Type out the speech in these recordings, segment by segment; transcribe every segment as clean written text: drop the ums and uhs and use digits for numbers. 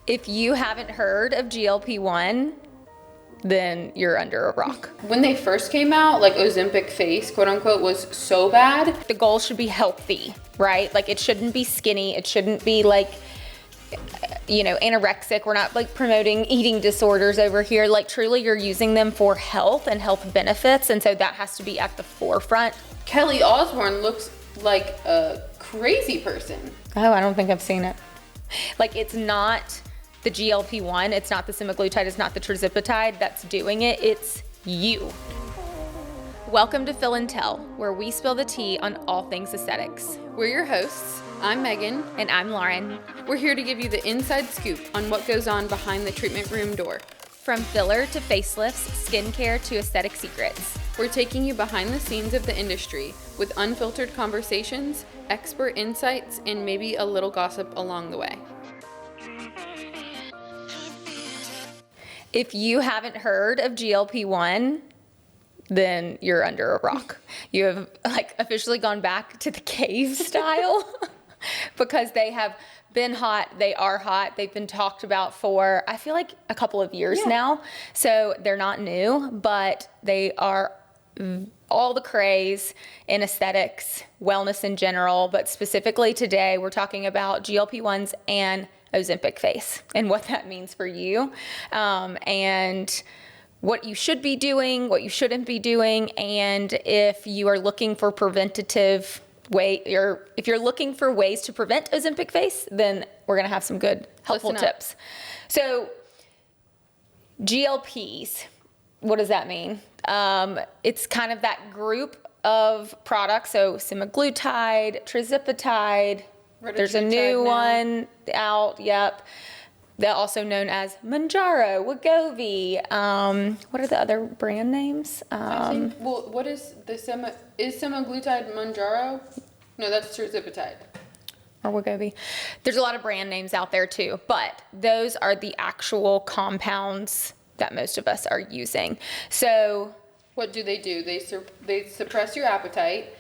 If you haven't heard of GLP-1, then you're under a rock. When they first came out, like Ozempic face, quote unquote, was so bad. The goal should be healthy, right? Like it shouldn't be skinny. It shouldn't be like, anorexic. We're not like promoting eating disorders over here. Like truly you're using them for health and health benefits. And so that has to be at the forefront. Kelly Osbourne looks like a crazy person. Oh, I don't think I've seen it. Like it's not the GLP-1, it's not the semaglutide, it's not the tirzepatide that's doing it, it's you. Welcome to Fill and Tell, where we spill the tea on all things aesthetics. We're your hosts. I'm Megan. And I'm Lauren. We're here to give you the inside scoop on what goes on behind the treatment room door. From filler to facelifts, skincare to aesthetic secrets. We're taking you behind the scenes of the industry with unfiltered conversations, expert insights, and maybe a little gossip along the way. If you haven't heard of GLP-1, then you're under a rock. You have officially gone back to the cave style because they have been hot. They are hot. They've been talked about for, I feel like, a couple of years now. So they're not new, but they are all the craze in aesthetics, wellness in general. But specifically today, we're talking about GLP-1s and Ozempic face and what that means for you, and what you should be doing, what you shouldn't be doing, and if you are looking for preventative or if you're looking for ways to prevent Ozempic face, then we're gonna have some good helpful tips. So GLPs, what does that mean? It's kind of that group of products, so semaglutide, tirzepatide. There's a new one out, They're also known as Mounjaro, Wegovy. What are the other brand names? What is is semaglutide Mounjaro? No, that's tirzepatide. Or Wegovy. There's a lot of brand names out there too, but those are the actual compounds that most of us are using. So what do? They suppress your appetite.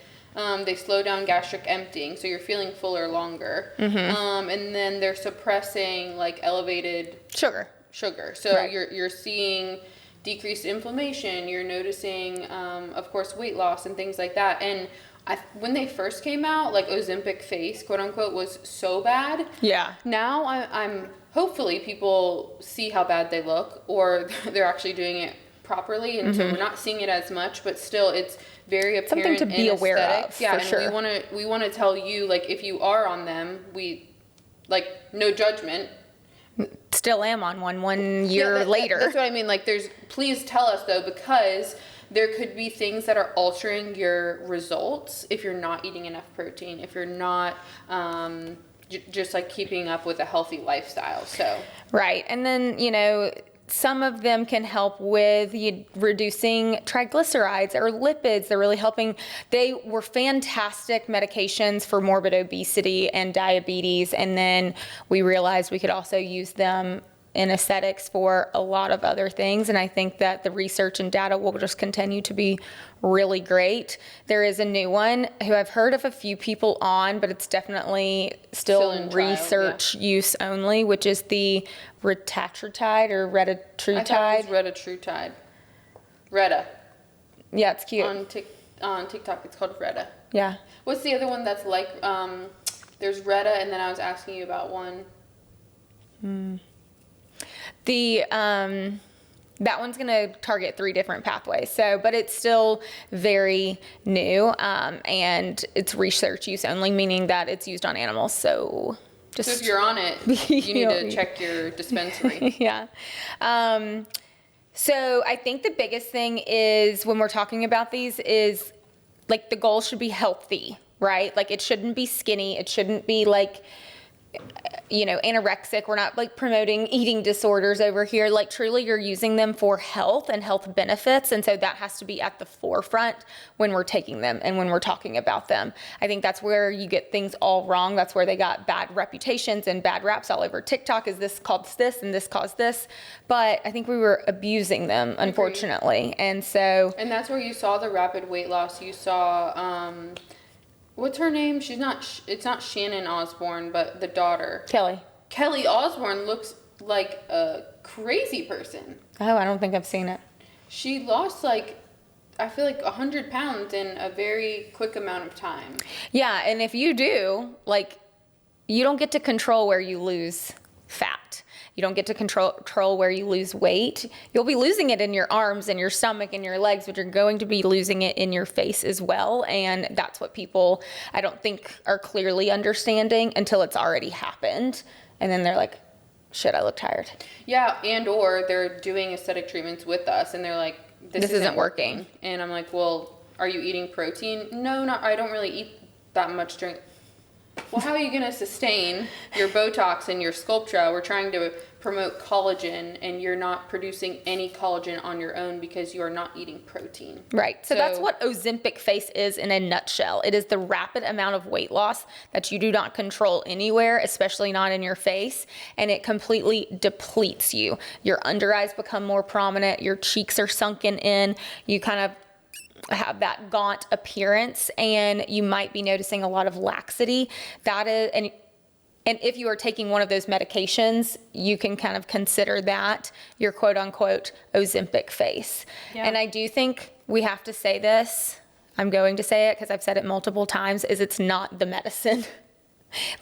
They slow down gastric emptying, so you're feeling fuller longer. Mm-hmm. And then they're suppressing like elevated sugar. So right. You're seeing decreased inflammation. You're noticing, of course, weight loss and things like that. And when they first came out, like Ozempic face, quote unquote, was so bad. Yeah. Now I'm hopefully people see how bad they look, or they're actually doing it properly, and so we're not seeing it as much, but still it's very apparent. Something to be aware of. Yeah, for and sure. we wanna tell you, like, if you are on them, we no judgment. Still am on one year later. That's what I mean. Like, please tell us though, because there could be things that are altering your results if you're not eating enough protein, if you're not just like keeping up with a healthy lifestyle. So right, and then some of them can help with reducing triglycerides or lipids. They're really helping. They were fantastic medications for morbid obesity and diabetes. And then we realized we could also use them in aesthetics for a lot of other things. And I think that the research and data will just continue to be really great. There is a new one who I've heard of a few people on, but it's definitely still in research use only, which is the retatrutide or retatrutide. I thought it was retatrutide. Retta. Yeah, it's cute. On TikTok, it's called Retta. Yeah. What's the other one that's like, there's Retta, and then I was asking you about one. That one's going to target 3 different pathways. So, but it's still very new, and it's research use only, meaning that it's used on animals. So if you're on it, you need to check your dispensary. Yeah. So I think the biggest thing is when we're talking about these is like the goal should be healthy, right? Like it shouldn't be skinny. It shouldn't be like, anorexic. We're not like promoting eating disorders over here. Like truly you're using them for health and health benefits. And so that has to be at the forefront when we're taking them and when we're talking about them. I think that's where you get things all wrong. That's where they got bad reputations and bad raps all over TikTok. Is this caused this and this caused this? But I think we were abusing them, unfortunately. And that's where you saw the rapid weight loss. You saw, what's her name? It's not Shannon Osbourne, but the daughter. Kelly Osbourne looks like a crazy person. Oh, I don't think I've seen it. She lost like, I feel like 100 pounds in a very quick amount of time. Yeah, and if you do, like, you don't get to control where you lose fat. You don't get to control where you lose weight. You'll be losing it in your arms and your stomach and your legs, but you're going to be losing it in your face as well. And that's what people, I don't think, are clearly understanding until it's already happened. And then they're like, shit, I look tired. Yeah, and or they're doing aesthetic treatments with us and they're like, this isn't working. And I'm like, well, are you eating protein? No, I don't really eat that much during. Well, how are you going to sustain your Botox and your Sculptra? We're trying to promote collagen, and you're not producing any collagen on your own because you are not eating protein. Right. So that's what Ozempic face is in a nutshell. It is the rapid amount of weight loss that you do not control anywhere, especially not in your face, and it completely depletes you. Your under eyes become more prominent. Your cheeks are sunken in. You kind of have that gaunt appearance, and you might be noticing a lot of laxity. That is, and if you are taking one of those medications, you can kind of consider that your quote unquote Ozempic face. Yeah. And I do think we have to say this. I'm going to say it because I've said it multiple times, is it's not the medicine.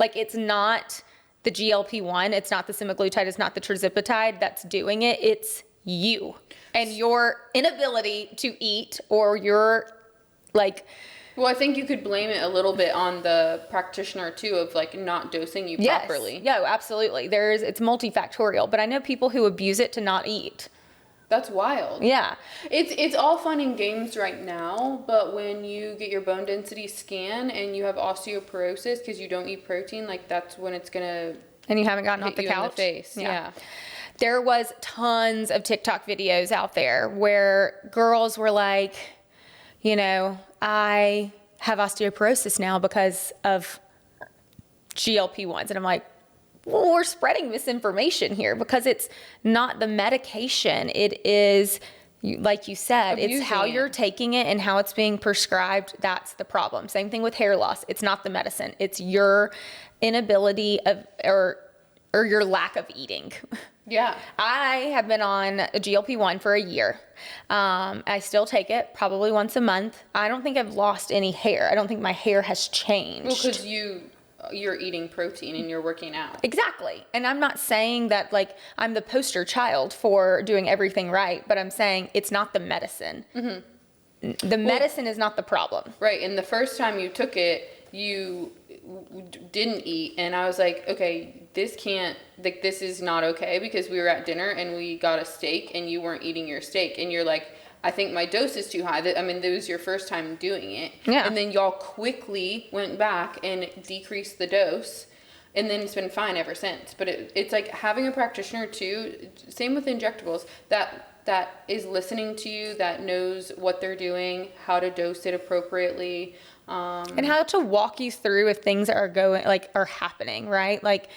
Like, it's not the GLP-1, it's not the semaglutide, it's not the tirzepatide that's doing it. It's you and your inability to eat, or your like. Well, I think you could blame it a little bit on the practitioner too, of like not dosing you properly. Yeah, absolutely. It's multifactorial, but I know people who abuse it to not eat. That's wild. Yeah. It's all fun and games right now, but when you get your bone density scan and you have osteoporosis because you don't eat protein, like that's when it's gonna. And you haven't gotten off the couch. In the face. Yeah. There was tons of TikTok videos out there where girls were like, you know, I have osteoporosis now because of GLP-1s. And I'm like, well, we're spreading misinformation here because it's not the medication. It is, like you said, it's how you're taking it and how it's being prescribed. That's the problem. Same thing with hair loss. It's not the medicine. It's your inability of, or your lack of eating. Yeah. I have been on a GLP-1 for a year. I still take it probably once a month. I don't think I've lost any hair. I don't think my hair has changed. Well, because you're eating protein and you're working out. Exactly. And I'm not saying that like I'm the poster child for doing everything right, but I'm saying it's not the medicine. Mm-hmm. The medicine is not the problem. Right. And the first time you took it, you didn't eat, and I was like, okay, this is not okay, because we were at dinner and we got a steak and you weren't eating your steak, and you're like, I think my dose is too high. I mean, that was your first time doing it. Yeah. And then y'all quickly went back and decreased the dose, and then it's been fine ever since. But it's like having a practitioner too, same with injectables, that is listening to you, that knows what they're doing, how to dose it appropriately. And how to walk you through if things are happening, right? Like,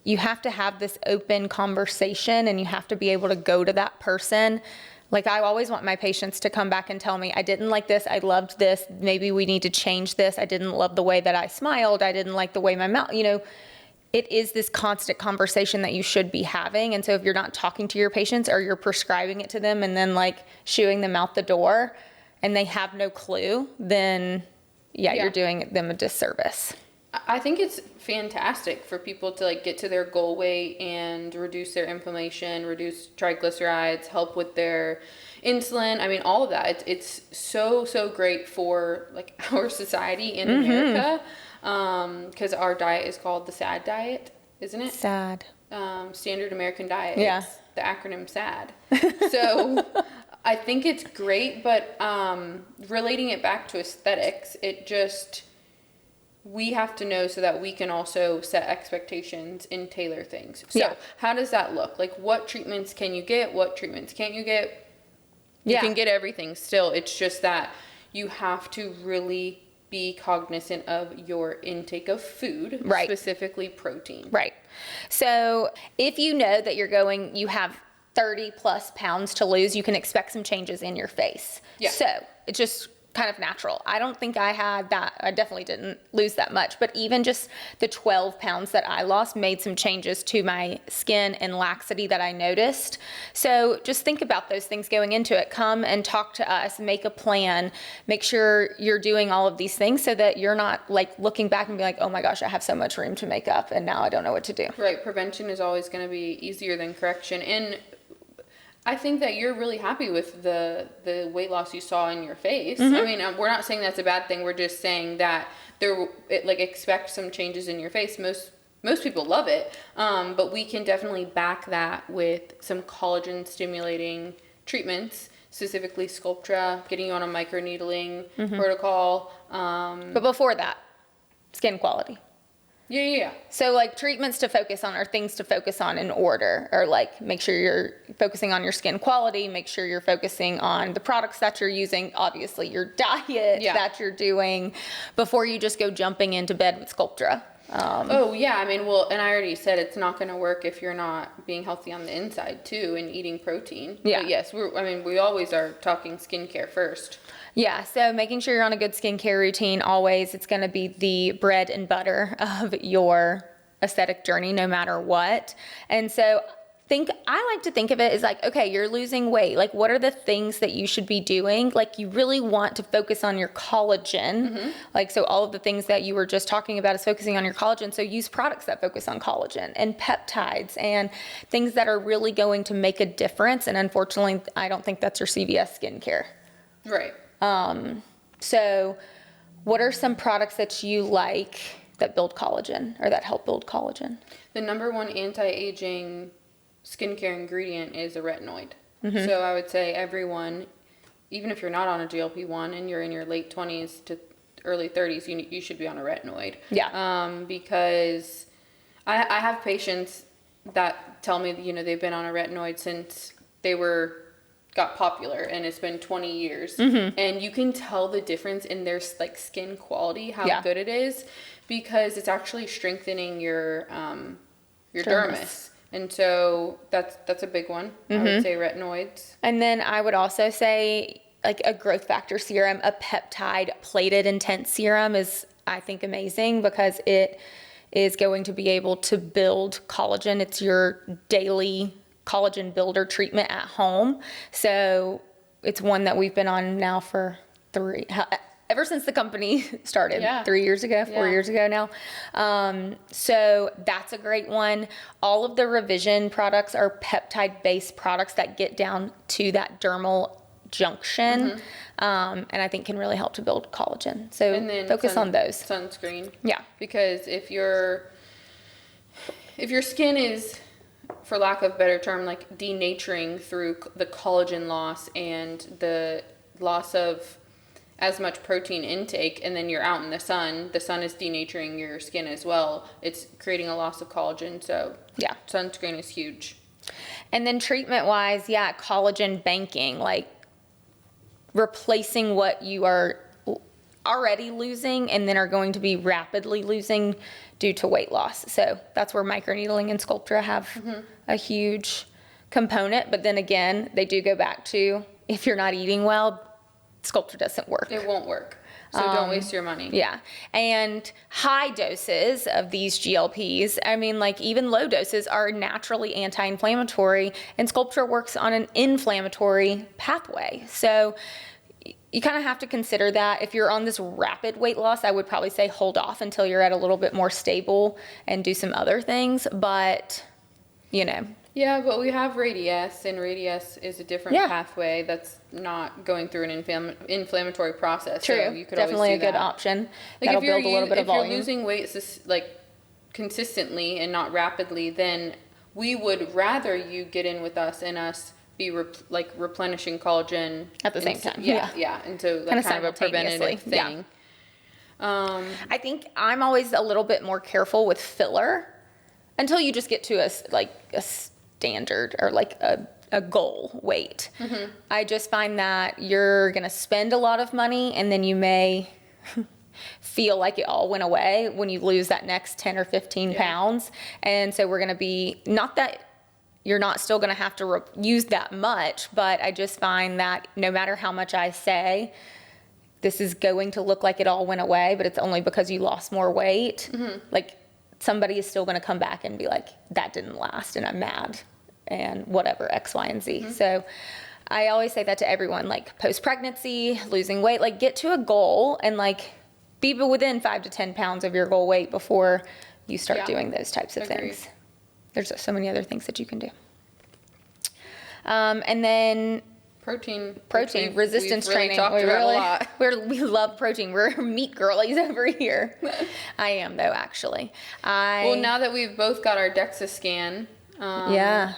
you have to have this open conversation, and you have to be able to go to that person. Like, I always want my patients to come back and tell me, I didn't like this, I loved this, maybe we need to change this, I didn't love the way that I smiled, I didn't like the way my mouth, it is this constant conversation that you should be having. And so if you're not talking to your patients, or you're prescribing it to them and then like shooing them out the door and they have no clue, then you're doing them a disservice. I think it's fantastic for people to like get to their goal weight and reduce their inflammation, reduce triglycerides, help with their insulin. I mean, all of that. It's so great for like our society in America, because our diet is called the SAD diet, isn't it? SAD. Standard American Diet. Yeah. It's the acronym SAD. So I think it's great, but relating it back to aesthetics, we have to know so that we can also set expectations and tailor things. So how does that look? Like, what treatments can you get? What treatments can't you get? You can get everything still. It's just that you have to really be cognizant of your intake of food, right? Specifically protein. Right. So if you know that you have 30 plus pounds to lose, you can expect some changes in your face. Yeah. So it's just kind of natural. I don't think I had that. I definitely didn't lose that much, but even just the 12 pounds that I lost made some changes to my skin and laxity that I noticed. So just think about those things going into it. Come and talk to us, make a plan, make sure you're doing all of these things so that you're not like looking back and be like, oh my gosh, I have so much room to make up and now I don't know what to do. Right. Prevention is always going to be easier than correction. And I think that you're really happy with the weight loss you saw in your face. I mean, we're not saying that's a bad thing. We're just saying that expect some changes in your face. Most people love it, but we can definitely back that with some collagen stimulating treatments, specifically Sculptra, getting you on a microneedling protocol. But before that, skin quality. Yeah. So like treatments to focus on or things to focus on in order, or like make sure you're focusing on your skin quality, make sure you're focusing on the products that you're using, obviously your diet that you're doing before you just go jumping into bed with Sculptra. I mean, well, and I already said it's not going to work if you're not being healthy on the inside too and eating protein. Yeah. But yes, we always are talking skincare first. Yeah, so making sure you're on a good skincare routine always. It's going to be the bread and butter of your aesthetic journey no matter what. And so I like to think of it as like, okay, you're losing weight. Like, what are the things that you should be doing? Like, you really want to focus on your collagen. Like, so all of the things that you were just talking about is focusing on your collagen. So use products that focus on collagen and peptides and things that are really going to make a difference. And unfortunately, I don't think that's your CVS skincare. Right. So what are some products that you like that build collagen or that help build collagen? The number one anti-aging skincare ingredient is a retinoid. So I would say everyone, even if you're not on a GLP-1 and you're in your late 20s to early 30s, you should be on a retinoid. Yeah. Because I have patients that tell me, they've been on a retinoid since they got popular, and it's been 20 years. And you can tell the difference in their like skin quality, how good it is, because it's actually strengthening your dermis. And so that's a big one. I would say retinoids. And then I would also say like a growth factor serum, a peptide plated intense serum is, I think, amazing because it is going to be able to build collagen. It's your daily collagen builder treatment at home. So it's one that we've been on now for ever since the company started, 3 years ago, 4 years ago now. So that's a great one. All of the Revision products are peptide-based products that get down to that dermal junction, and I think can really help to build collagen. So and then focus on those. Sunscreen. Yeah. Because if your skin is, for lack of a better term, like denaturing through the collagen loss and the loss of as much protein intake, and then you're out in the sun is denaturing your skin as well. It's creating a loss of collagen. So sunscreen is huge. And then treatment wise, collagen banking, like replacing what you are already losing and then are going to be rapidly losing due to weight loss. So that's where microneedling and Sculptra have a huge component. But then again, they do go back to, if you're not eating well, Sculptra doesn't work. It won't work. So don't waste your money. Yeah. And high doses of these GLPs, I mean, like even low doses are naturally anti-inflammatory, and Sculptra works on an inflammatory pathway. So you kind of have to consider that. If you're on this rapid weight loss, I would probably say hold off until you're at a little bit more stable and do some other things. But, Yeah, but we have Radiesse, and Radiesse is a different pathway that's not going through an inflammatory process. True. So you could definitely always do a good that. option. That'll build a little bit of volume. If you're losing weight consistently and not rapidly, then we would rather you get in with us and us be replenishing collagen at the same time. Yeah. And so kind of a preventative thing. I think I'm always a little bit more careful with filler until you just get to a standard or like a goal weight. I just find that you're going to spend a lot of money and then you may feel like it all went away when you lose that next 10 or 15 pounds. And so we're going to be, not that you're not still going to have to use that much, but I just find that no matter how much I say, this is going to look like it all went away, but it's only because you lost more weight. Like, somebody is still going to come back and be like, that didn't last and I'm mad and whatever, X, Y, and Z. So I always say that to everyone, like post-pregnancy, losing weight, like get to a goal and like be within 5 to 10 pounds of your goal weight before you start doing those types of things. There's so many other things that you can do. And then protein resistance training. We love protein. We're meat girlies over here. I am though, actually. Well, now that we've both got our DEXA scan, our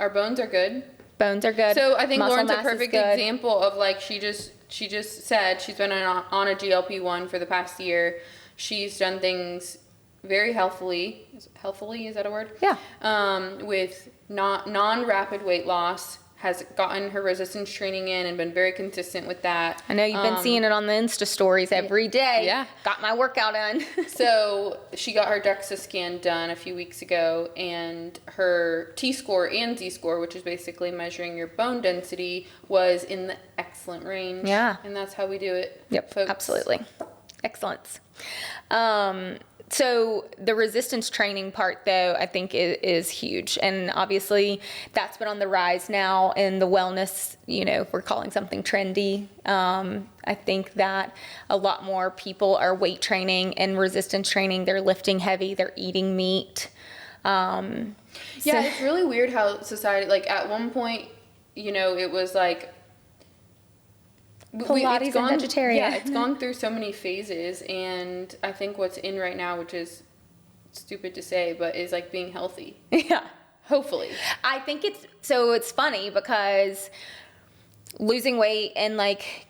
bones are good. Bones are good. So I think Lauren's a perfect example of like she just said she's been on a GLP-1 for the past year. She's done things very healthily. Healthily, is that a word? Yeah. With non-rapid weight loss, has gotten her resistance training in and been very consistent with that. I know you've been seeing it on the Insta stories every day. Yeah. Got my workout in. So she got her DEXA scan done a few weeks ago, and her T-score and Z-score, which is basically measuring your bone density, was in the excellent range. Yeah. And that's how we do it. Yep, folks. Absolutely. Excellence. So the resistance training part, though, I think is huge. And obviously that's been on the rise now in the wellness, if we're calling something trendy. I think that a lot more people are weight training and resistance training. They're lifting heavy. They're eating meat. It's really weird how society, like at one point, it was like, Pilates and vegetarian. Yeah, it's gone through so many phases, and I think what's in right now, which is stupid to say, but is like being healthy. Yeah. Hopefully. I think it's funny because losing weight and like,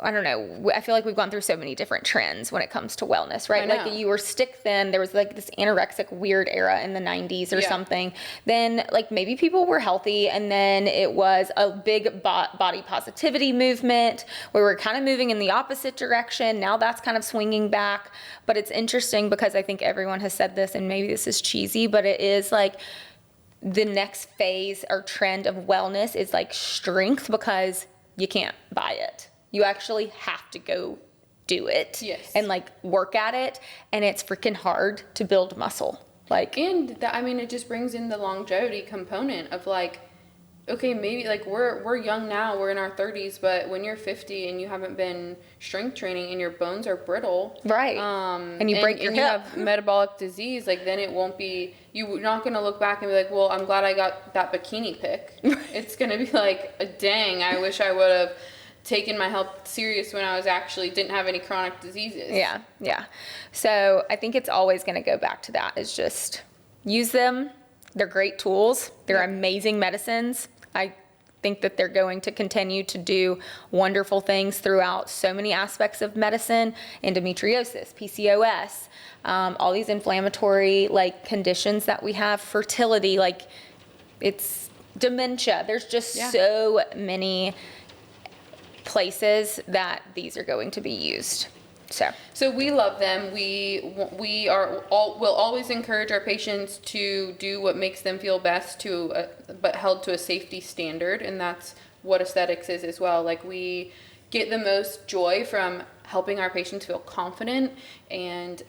I don't know, I feel like we've gone through so many different trends when it comes to wellness, right? Like you were stick thin. There was like this anorexic weird era in the 90s or something. Then like maybe people were healthy, and then it was a big body positivity movement where we're kind of moving in the opposite direction. Now that's kind of swinging back. But it's interesting because I think everyone has said this, and maybe this is cheesy, but it is like the next phase or trend of wellness is like strength, because you can't buy it. You actually have to go do it and like work at it. And it's freaking hard to build muscle. It just brings in the longevity component of like, okay, maybe like we're young now, we're in our 30s, but when you're 50 and you haven't been strength training and your bones are brittle. Right. And you break your hip. You have metabolic disease, like then it won't be, you're not going to look back and be like, well, I'm glad I got that bikini pic. It's going to be like, dang, I wish I would have taken my health serious when I didn't have any chronic diseases. Yeah. So I think it's always going to go back to that, is just use them. They're great tools. They're amazing medicines. I think that they're going to continue to do wonderful things throughout so many aspects of medicine: endometriosis, PCOS, all these inflammatory like conditions that we have, fertility, like it's dementia. There's just so many places that these are going to be used. So we love them. We'll always encourage our patients to do what makes them feel best, but held to a safety standard, and that's what aesthetics is as well. Like we get the most joy from helping our patients feel confident and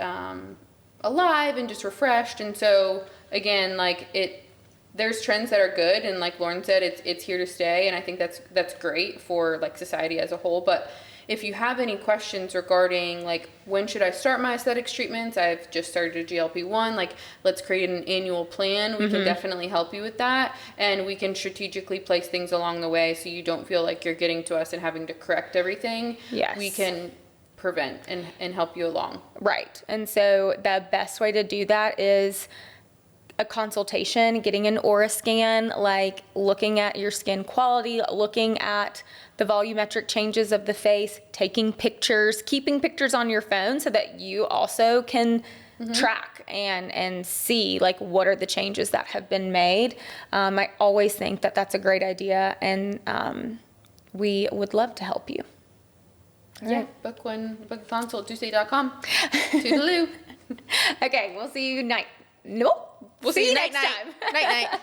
alive and just refreshed. And so again, there's trends that are good, and like Lauren said, it's here to stay, and I think that's great for like society as a whole. But if you have any questions regarding like when should I start my aesthetics treatments, I've just started a GLP-1, like let's create an annual plan. We can definitely help you with that, and we can strategically place things along the way so you don't feel like you're getting to us and having to correct everything. Yes. We can prevent and help you along. Right. And so the best way to do that is a consultation, getting an aura scan, like looking at your skin quality, looking at the volumetric changes of the face, taking pictures, keeping pictures on your phone so that you also can track and see like what are the changes that have been made. I always think that that's a great idea, and we would love to help you. All right. Book a consult, Tuesday.com. Toodaloo. Okay, we'll see you We'll see you next time. Night.